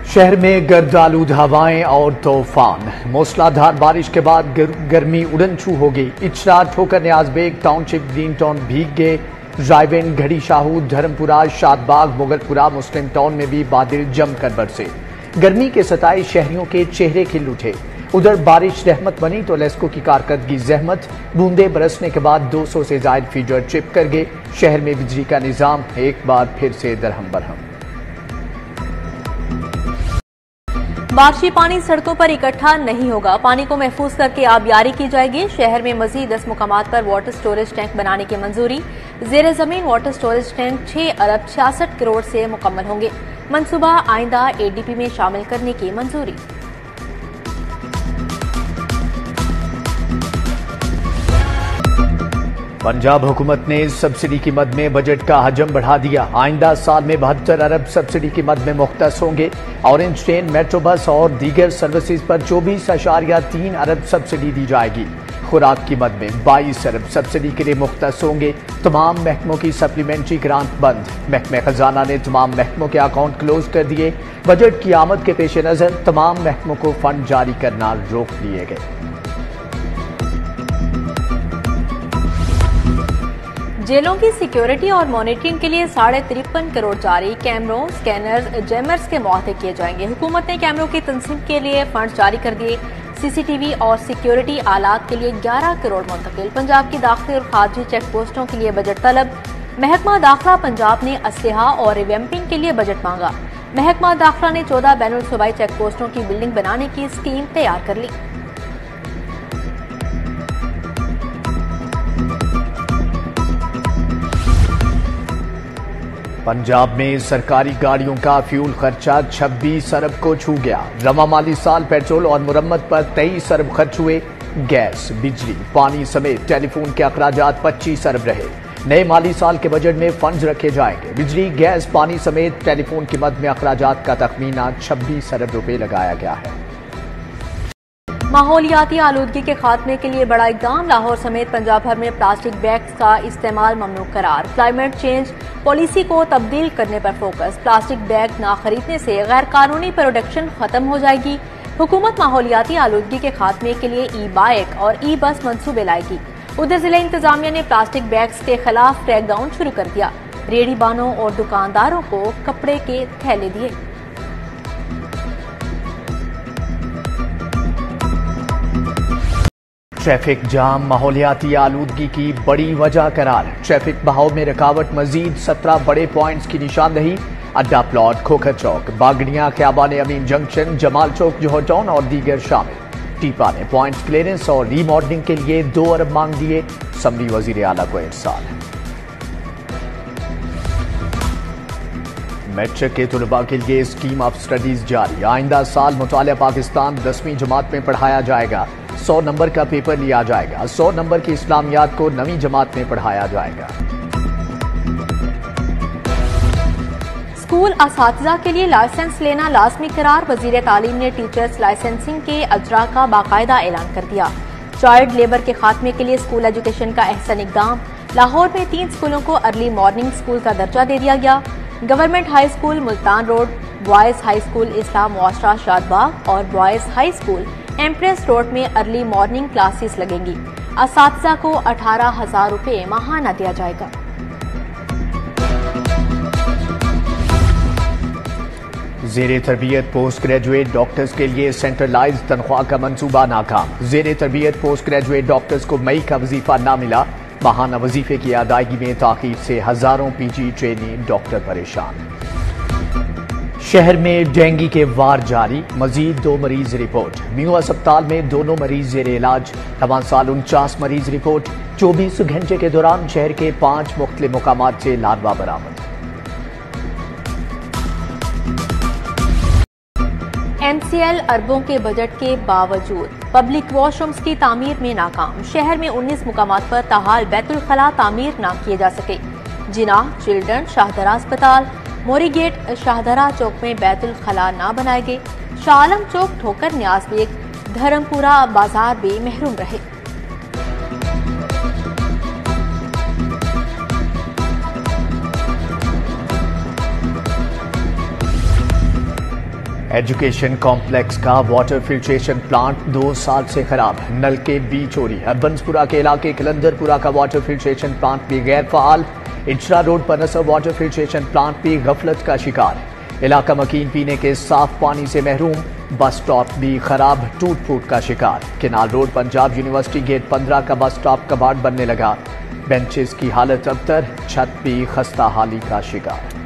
شہر میں گرد آلود ہوائیں اور طوفان، موسلادھار بارش کے بعد گرمی اڑن چھو ہو گئی۔ اچرا، ٹھوکر نیاز بیگ ٹاؤن شپ، گرین ٹاؤن بھیگ گئے۔ رائے گھڑی شاہود، دھرمپورہ، شاد باغ، مغل پورہ، مسلم ٹاؤن میں بھی بادل جم کر برسے۔ گرمی کے ستائے شہریوں کے چہرے کھل اٹھے۔ ادھر بارش رحمت بنی تو لیسکو کی کارکردگی زحمت، بوندیں برسنے کے بعد 200 سے زائد فیڈر ٹرپ کر گئے۔ شہر میں بجلی کا نظام ایک بار پھر سے درہم برہم۔ بارشی پانی سڑکوں پر اکٹھا نہیں ہوگا، پانی کو محفوظ کر کے آبیاری کی جائے گی۔ شہر میں مزید 10 مقامات پر واٹر سٹوریج ٹینک بنانے کی منظوری۔ زیر زمین واٹر سٹوریج ٹینک 6 ارب 66 کروڑ سے مکمل ہوں گے۔ منصوبہ آئندہ ADP میں شامل کرنے کی منظوری۔ پنجاب حکومت نے سبسڈی کی مد میں بجٹ کا حجم بڑھا دیا۔ آئندہ سال میں 72 ارب سبسڈی کی مد میں مختص ہوں گے۔ اورنج ٹرین، میٹرو بس اور دیگر سروسز پر 24.3 ارب سبسڈی دی جائے گی۔ خوراک کی مد میں 22 ارب سبسڈی کے لیے مختص ہوں گے۔ تمام محکموں کی سپلیمنٹری گرانٹ بند، محکمہ خزانہ نے تمام محکموں کے اکاؤنٹ کلوز کر دیے۔ بجٹ کی آمد کے پیش نظر تمام محکموں کو فنڈ جاری کرنا روک دیے گئے۔ جیلوں کی سیکیورٹی اور مانیٹرنگ کے لیے 53.5 کروڑ جاری، کیمروں، سکینرز، جیمرز کے معاہدے کیے جائیں گے۔ حکومت نے کیمروں کی تنصیب کے لیے فنڈ جاری کر دیے۔ CCTV اور سیکیورٹی آلات کے لیے 11 کروڑ منتقل۔ پنجاب کی داخلی اور خارجی چیک پوسٹوں کے لیے بجٹ طلب۔ محکمہ داخلہ پنجاب نے اسلحہ اور ریویمپنگ کے لیے بجٹ مانگا۔ محکمہ داخلہ نے 14 بین الصوبائی چیک پوسٹوں کی بلڈنگ بنانے کی اسکیم تیار کر لی۔ پنجاب میں سرکاری گاڑیوں کا فیول خرچہ 26 ارب کو چھو گیا۔ رواں مالی سال پیٹرول اور مرمت پر 23 ارب خرچ ہوئے۔ گیس، بجلی، پانی سمیت ٹیلی فون کے اخراجات 25 ارب رہے۔ نئے مالی سال کے بجٹ میں فنڈز رکھے جائیں گے۔ بجلی، گیس، پانی سمیت ٹیلی فون کی مد میں اخراجات کا تخمینہ 26 ارب روپے لگایا گیا ہے۔ ماحولیاتی آلودگی کے خاتمے کے لیے بڑا اقدام، لاہور سمیت پنجاب بھر میں پلاسٹک بیگز کا استعمال ممنوع قرار۔ کلائمیٹ چینج پالیسی کو تبدیل کرنے پر فوکس، پلاسٹک بیگ نہ خریدنے سے غیر قانونی پروڈکشن ختم ہو جائے گی۔ حکومت ماحولیاتی آلودگی کے خاتمے کے لیے ای بائک اور ای بس منصوبے لائے گی۔ ادھر ضلع انتظامیہ نے پلاسٹک بیگز کے خلاف کریک ڈاؤن شروع کر دیا، ریڑھی بانوں اور دکانداروں کو کپڑے کے تھیلے دیے۔ ٹریفک جام ماحولیاتی آلودگی کی بڑی وجہ قرار۔ ٹریفک بہاؤ میں رکاوٹ، مزید 17 بڑے پوائنٹس کی نشاندہی۔ اڈا پلاٹ، کھوکھر چوک، باگڑیاں، خیابان امین جنکشن، جمال چوک، جوہر ٹاؤن اور دیگر شامل۔ ٹیپا نے پوائنٹس کلیئرنس اور ری ماڈلنگ کے لیے 2 ارب مانگ دیے۔ اسمبلی وزیر اعلیٰ کو ارسال۔ میٹرک کے طلباء کے لیے اسکیم آف اسٹڈیز جاری۔ آئندہ سال مطالعہ پاکستان 10ویں جماعت میں پڑھایا جائے گا۔ 100 نمبر کا پیپر لیا جائے گا۔ 100 نمبر کی اسلامیات کو 9ویں جماعت میں پڑھایا جائے گا۔ اسکول اساتذہ کے لیے لائسنس لینا لازمی قرار، وزیر تعلیم نے ٹیچرز لائسنسنگ کے اجراء کا باقاعدہ اعلان کر دیا۔ چائلڈ لیبر کے خاتمے کے لیے اسکول ایجوکیشن کا احسن اقدام، لاہور میں 3 اسکولوں کو ارلی مارننگ اسکول کا درجہ دے دیا گیا۔ Government high school Multan road, boys high school اسلام معاشرہ شاد باغ اور boys high school Empress road میں ارلی مارننگ کلاسز لگیں گی۔ اساتذہ کو 18,000 روپے ماہانہ دیا جائے گا۔ زیر تربیت پوسٹ گریجویٹ ڈاکٹرز کے لیے سینٹرلائز تنخواہ کا منصوبہ ناکام۔ زیر تربیت پوسٹ گریجویٹ ڈاکٹرز کو مئی کا وظیفہ نہ ملا۔ ماہانہ وظیفے کی ادائیگی میں تاخیر سے ہزاروں PG ٹرینی ڈاکٹر پریشان۔ شہر میں ڈینگی کے وار جاری، مزید 2 مریض رپورٹ۔ میو ہسپتال میں دونوں مریض زیر علاج۔ رواں سال 49 مریض رپورٹ۔ 24 گھنٹے کے دوران شہر کے 5 مختلف مقامات سے لاروا برآمد۔ MCL اربوں کے بجٹ کے باوجود پبلک واش رومز کی تعمیر میں ناکام۔ شہر میں 19 مقامات پر تاحال بیت الخلاء تعمیر نہ کیے جا سکے۔ جناح، چلڈرن، شاہدرہ اسپتال، موری گیٹ، شاہدرہ چوک میں بیت الخلاء نہ بنائے گئے۔ شاہ عالم چوک، ٹھوکر نیاز بیگ، دھرمپورہ بازار بھی محروم رہے۔ ایجوکیشن کمپلیکس کا واٹر فلٹریشن پلانٹ 2 سال سے خراب، نل کے بی چوری۔ ہربنسپورہ کے علاقے کلندرپورہ کا واٹر فلٹریشن پلانٹ بھی غیر فعال، اجرا روڈ پر نصب واٹر فلٹریشن پلانٹ بھی غفلت کا شکار، علاقہ مکین پینے کے صاف پانی سے محروم، بس سٹاپ بھی خراب، ٹوٹ پھوٹ کا شکار، canal road Punjab university gate 15 کا بس سٹاپ کباڑ بننے لگا، بینچز کی حالت ابتر، چھت بھی خستہ حالی کا شکار۔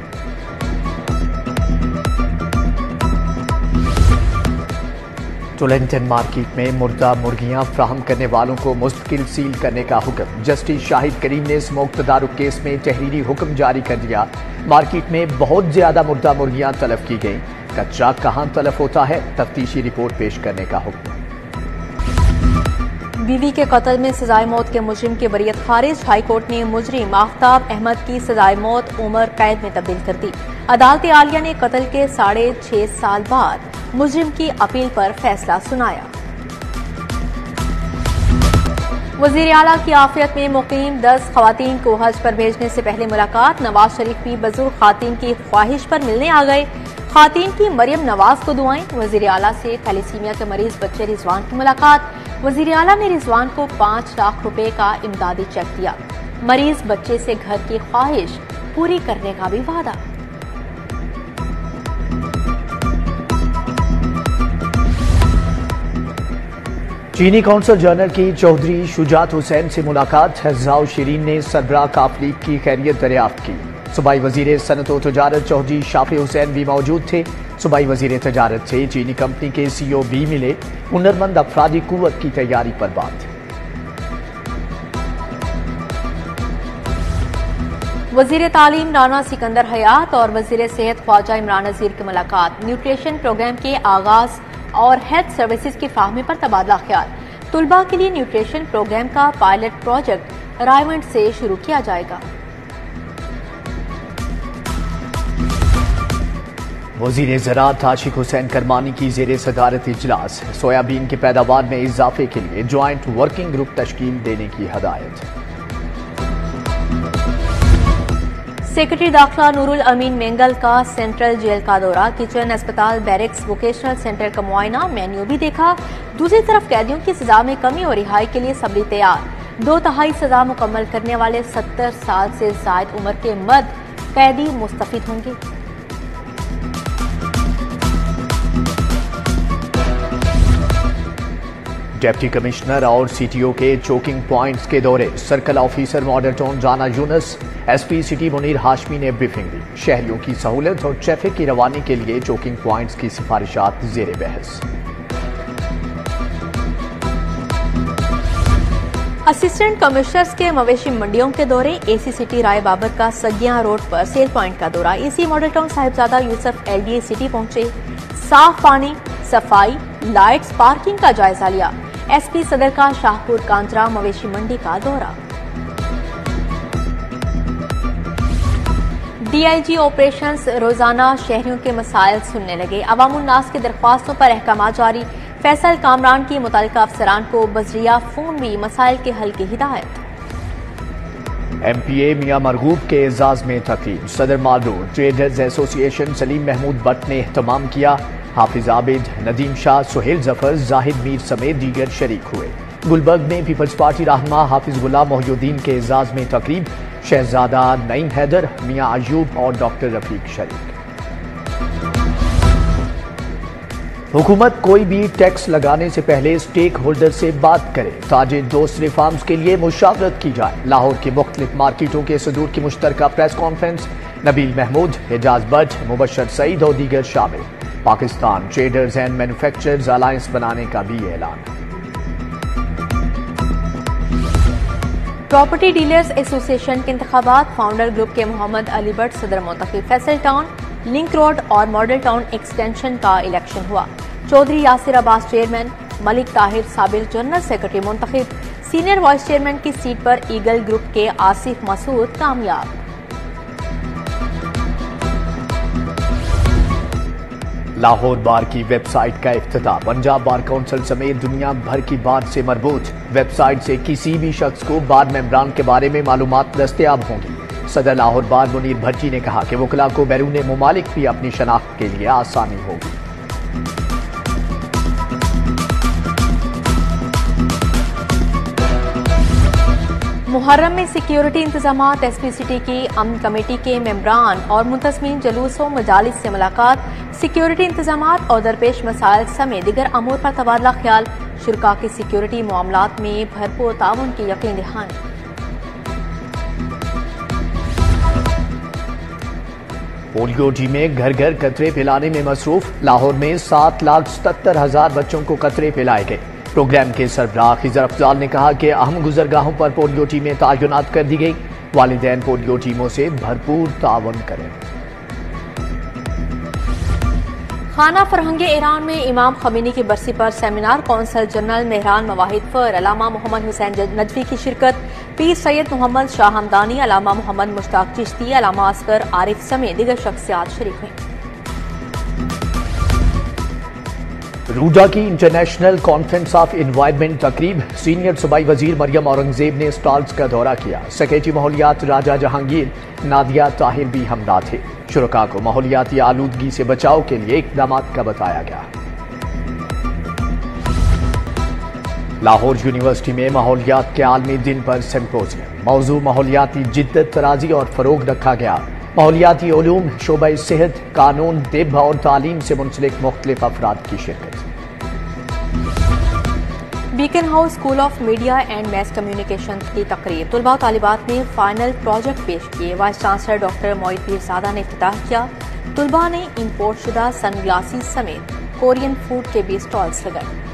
ٹولنٹن مارکیٹ میں مردہ مرغیاں فراہم کرنے والوں کو مستقل سیل کرنے کا حکم، جسٹس شاہد کریم نے اسموک تدارک کیس میں تحریری حکم جاری کر دیا۔ مارکیٹ میں بہت زیادہ مردہ مرغیاں تلف کی گئیں، کچرا کہاں تلف ہوتا ہے، تفتیشی رپورٹ پیش کرنے کا حکم۔ بیوی کے قتل میں سزائے موت کے مجرم کی بریت خارج، ہائی کورٹ نے مجرم آفتاب احمد کی سزائے موت عمر قید میں تبدیل کر دی۔ عدالت عالیہ نے قتل کے 6.5 سال بعد مجرم کی اپیل پر فیصلہ سنایا۔ وزیر اعلیٰ کی عافیت میں مقیم 10 خواتین کو حج پر بھیجنے سے پہلے ملاقات، نواز شریف بھی بزرگ خواتین کی خواہش پر ملنے آ گئے، خواتین کی مریم نواز کو دعائیں، وزیر اعلیٰ سے تھیلیسیمیا کے مریض بچے رضوان کی ملاقات، وزیر اعلیٰ نے رضوان کو 5 لاکھ روپے کا امدادی چیک دیا، مریض بچے سے گھر کی خواہش پوری کرنے کا بھی وعدہ۔ چینی کونسل جنرل کی چودھری شجاعت حسین سے ملاقات، زاؤ شیرین نے سربراہ کاف لیگ کی خیریت دریافت کی، صوبائی وزیر صنعت و تجارت چودھری شافع حسین بھی موجود تھے، صوبائی وزیر تجارت سے چینی کمپنی کے CEO بھی ملے، ہنرمند افرادی قوت کی تیاری پر بات۔ وزیر تعلیم رانا سکندر حیات اور وزیر صحت خواجہ عمران نذیر کی ملاقات، نیوٹریشن پروگرام کے آغاز اور ہیلتھ سروسز کی فراہمی پر تبادلہ خیال، طلباء کے لیے نیوٹریشن پروگرام کا پائلٹ پروجیکٹ رائمنڈ سے شروع کیا جائے گا۔ وزیر زراعت عاشق حسین کرمانی کی زیر صدارت اجلاس، سویابین کی پیداوار میں اضافے کے لیے جوائنٹ ورکنگ گروپ تشکیل دینے کی ہدایت۔ سیکرٹری داخلہ نور الامین مینگل کا سینٹرل جیل کا دورہ، کچن، اسپتال، بیرکس، ووکیشنل سینٹر کا معائنہ، مینیو بھی دیکھا، دوسری طرف قیدیوں کی سزا میں کمی اور رہائی کے لیے اسمبلی تیار، 2/3 سزا مکمل کرنے والے 70 سال سے زائد عمر کے مرد قیدی مستفید ہوں گے۔ ڈپٹی کمشنر اور CTO کے چوکنگ پوائنٹس کے دورے، circle officer model town Rana Younis, SP city Munir Hashmi نے بریفنگ دی، شہریوں کی سہولت اور ٹریفک کی روانی کے لیے چوکنگ پوائنٹس کی سفارشات زیر بحث۔ اسسٹنٹ کمشنرز کے مویشی منڈیوں کے دورے، AC سٹی رائے بابر کا سگیاں روڈ پر سیل پوائنٹ کا دورہ، AC ماڈل ٹاؤن صاحبزادہ یوسف LDA سٹی پہنچے، صاف پانی، صفائی، لائٹس، پارکنگ کا جائزہ لیا، SP صدر کا شاہپور کانجرا مویشی منڈی کا دورہ۔ DIG آپریشنز روزانہ شہریوں کے مسائل سننے لگے، عوام الناس کی درخواستوں پر احکامات جاری، فیصل کامران کی متعلقہ افسران کو بذریعہ فون بھی مسائل کے حل کی ہدایت۔ MPA میاں مرغوب کے اعزاز میں تقریب، صدر مال روڈ ٹریڈرز ایسوسی ایشن سلیم محمود بٹ نے اہتمام کیا، حافظ عابد، ندیم شاہ، سہیل ظفر، زاہد میر سمیت دیگر شریک ہوئے۔ گلبرگ میں پیپلز پارٹی رہنما حافظ غلام محی الدین کے اعزاز میں تقریب، شہزادہ نعیم حیدر، میاں ایوب اور ڈاکٹر رفیق شریک۔ حکومت کوئی بھی ٹیکس لگانے سے پہلے اسٹیک ہولڈر سے بات کرے، تاجر دوست ریفارمز کے لیے مشاورت کی جائے، لاہور کی مختلف مارکیٹوں کے صدور کی مشترکہ پریس کانفرنس، نبیل محمود، حجاز بٹ، مبشر سعید اور دیگر شامل، Pakistan traders and manufacturers alliance بنانے کا بھی اعلان۔ پراپرٹی ڈیلرز ایسوسی ایشن کے انتخابات، فاؤنڈر گروپ کے محمد علی بٹ صدر منتخب، فیصل ٹاؤن، لنک روڈ اور ماڈل ٹاؤن ایکسٹینشن کا الیکشن ہوا، چودھری یاسر عباس چیئرمین، ملک طاہر سابق جنرل سیکرٹری منتخب، سینئر وائس چیئرمین کی سیٹ پر ایگل گروپ کے آصف مسعود کامیاب۔ لاہور بار کی ویب سائٹ کا افتتاح، پنجاب بار کونسل سمیت دنیا بھر کی بار سے مربوط ویب سائٹ سے کسی بھی شخص کو بار ممبران کے بارے میں معلومات دستیاب ہوں گی۔ صدر لاہور بار منیر بھٹی نے کہا کہ وکلاء کو بیرون ممالک بھی اپنی شناخت کے لیے آسانی ہوگی۔ محرم میں سیکیورٹی انتظامات ایس پی سٹی کی امن کمیٹی کے ممبران اور منتظمین جلوس و مجالس سے ملاقات، سیکیورٹی انتظامات اور درپیش مسائل سمیت دیگر امور پر تبادلہ خیال، شرکاء کی سیکیورٹی معاملات میں بھرپور تعاون کی یقین دہانی۔ پولیو ٹیمیں گھر گھر قطرے پلانے میں مصروف، لاہور میں 7,77,000 بچوں کو قطرے پلائے گئے۔ پروگرام کے سربراہ خضر افضال نے کہا کہ اہم گزرگاہوں پر پولیو ٹیمیں تعینات کر دی گئی، والدین پولیو ٹیموں سے بھرپور تعاون کریں۔ خانہ فرہنگ ایران میں امام خمینی کی برسی پر سیمینار، کونسل جنرل مہران مواحد فر، علامہ محمد حسین نجفی کی شرکت، پیر سید محمد شاہ ہمدانی، علامہ محمد مشتاق چشتی، علامہ اصغر عارف سمیت دیگر شخصیات شریک ہوئیں۔ روڈا کی انٹرنیشنل کانفرنس آف انوائرمنٹ تقریب، سینئر صوبائی وزیر مریم اورنگزیب نے اسٹالز کا دورہ کیا۔ سکریٹری ماحولیات راجہ جہانگیر نادیہ طاہر بھی ہمراہ تھے۔ شرکاء کو ماحولیاتی آلودگی سے بچاؤ کے لیے اقدامات کا بتایا گیا۔ لاہور یونیورسٹی میں ماحولیات کے عالمی دن پر سمپوزیم، موضوع ماحولیاتی جدت طرازی اور فروغ رکھا گیا۔ ماحولیاتی علوم، شعبہ صحت، قانون، طب اور تعلیم سے منسلک مختلف افراد کی شرکت۔ Beaconhouse school of media and mass communication کی تقریب، طلباء و طالبات نے فائنل پروجیکٹ پیش کیے۔ Vice chancellor doctor Moeed Pirzada نے افتتاح کیا۔ طلباء نے امپورٹ شدہ سن گلاسز سمیت کورین فوڈ کے بھی اسٹالز لگائے۔